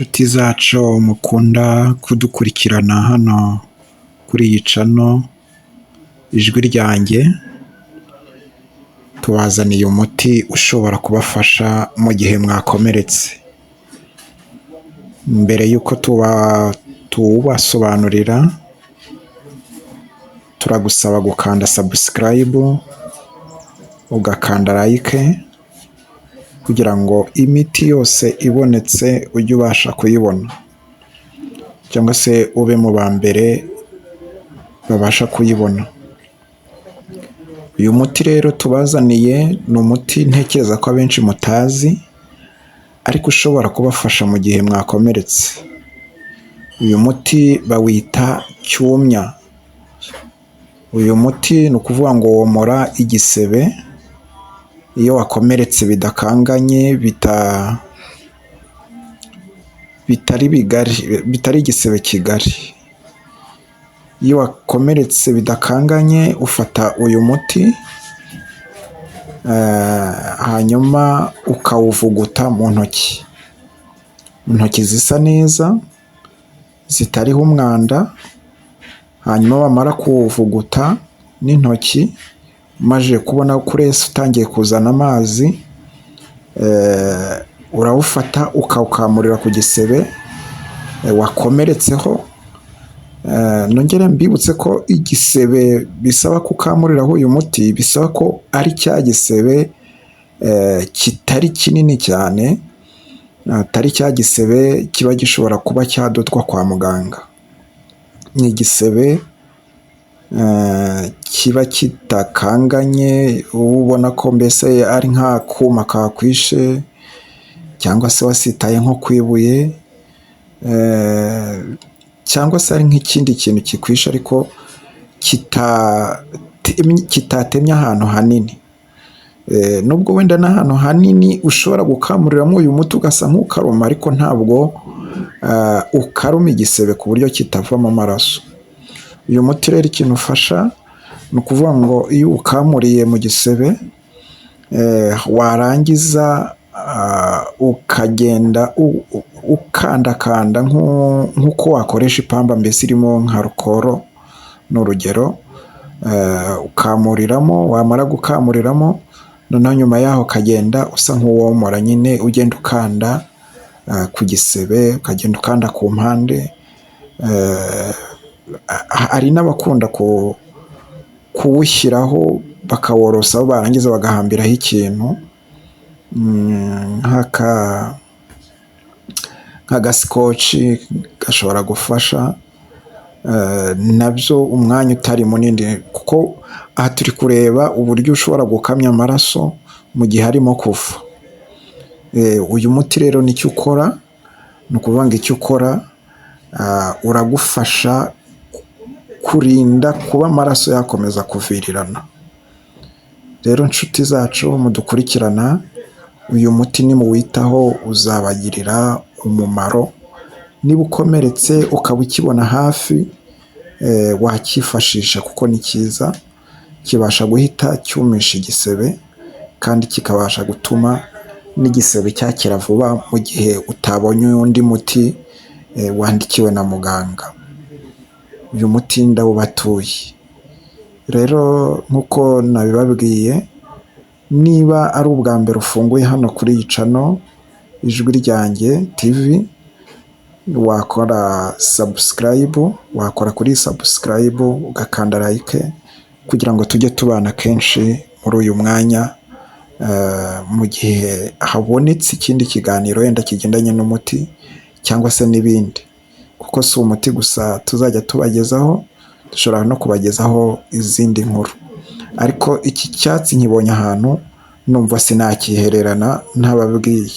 Inshuti zacu mukunda kudukurikirana hano kuri iyi channel Ijwi Ryanjye, tubazaniye umuti ushobora kubafasha mu gihe mwakomeretse. Mbere y'uko tubasobanurira, turagusaba gukanda subscribe, ugakanda like, kugira ngo imiti yose ibonetse ujye ubasha kuyibona, cyangwa se ube mu ba mbere babasha kuyibona. Uyu muti rero tubazaniye ni umuti ntekereza ko abenshi mutazi, ariko ushobora kubafasha mu gihe mwakomeretse. Uyu muti bawita cyumya. Uyu muti ni ukuvuga ngo womora igisebe iyo wakomeretse bidakanganye, bitari igisebe kigari. Iyo wakomeretse bidakanganye ufata uyu muti, hanyuma ukawuvuguta mu ntoki zisa neza zitariho umwanda. Hanyuma wamara kuwuvuguta n'intoki, umaze kubona ko utangiye kuzana amazi, urawufata ukawukamurira ku gisebe wakomeretseho. Nongere mbibutse ko igisebe bisaba kukamuriraho uyu muti, bisaba ko ari cya gisebe kitari kinini cyane, atari cya gisebe kiba gishobora kuba cyadotwa kwa muganga. Ni igisebe kiba kitakanganye, ubona ko mbese ari nk'akuma kakwishe, cyangwa se wasitaye nko ku ibuye, cyangwa se ari nk'ikindi kintu kikwishe ariko kitatemye ahantu hanini. Nubwo wenda n'ahantu hanini ushobora gukamuriramo uyu muti ugasa nk'ukaruma, ariko ntabwo ukaruma igisebe ku buryo kitavamo amaraso. Uyu muti rero ikintu ufasha ni ukuvuga ngo iyo ukamuriye mu gisebe, warangiza ukagenda ukandakanda nk'uko wakoresha ipamba, mbese irimo nka rukoro ni urugero. Ukamuriramo, wamara gukamuriramo noneho nyuma yaho ukagenda usa nk'uwomora nyine, ugenda ukanda ku gisebe, ukagenda ukanda ku mpande. Hari n'abakunda kuwushyiraho bakaworosaho, barangiza bagahambiraho ikintu nk'agasikoci gashobora gufasha. Nabyo umwanya utari munini, kuko aha turi kureba uburyo ushobora gukamya amaraso mu gihe arimo kuva. Uyu muti rero nicyo ukora, ni ukuvuga ngo icyo ukora, uragufasha kurinda kuba amaraso yakomeza kuvirirana. Rero inshuti zacu mudukurikirana, uyu muti nimuwitaho uzabagirira umumaro. Niba ukomeretse ukaba ukibona hafi, wakifashisha kuko ni cyiza, kibasha guhita cyumisha igisebe, kandi kikabasha gutuma n'igisebe cyakira vuba mu gihe utabonye undi muti wandikiwe na muganga. Uyu muti ndawubatuye. Rero nk'uko nabibabwiye, niba ari ubwa mbere ufunguye hano kuri iyi channel Ijwi Ryanjye TV, wakora subscribe, wakora kuri subscribe ugakanda like, kugira ngo tujye tubana kenshi muri uyu mwanya, mu gihe habonetse ikindi kiganiro wenda kigendanye n'umuti cyangwa se n'ibindi. Kuko si umuti gusa tuzajya tubagezaho, dushobora no kubagezaho izindi nkuru. Ariko iki cyatsi nkibonye ahantu, numva sinakihererana ntababwiye.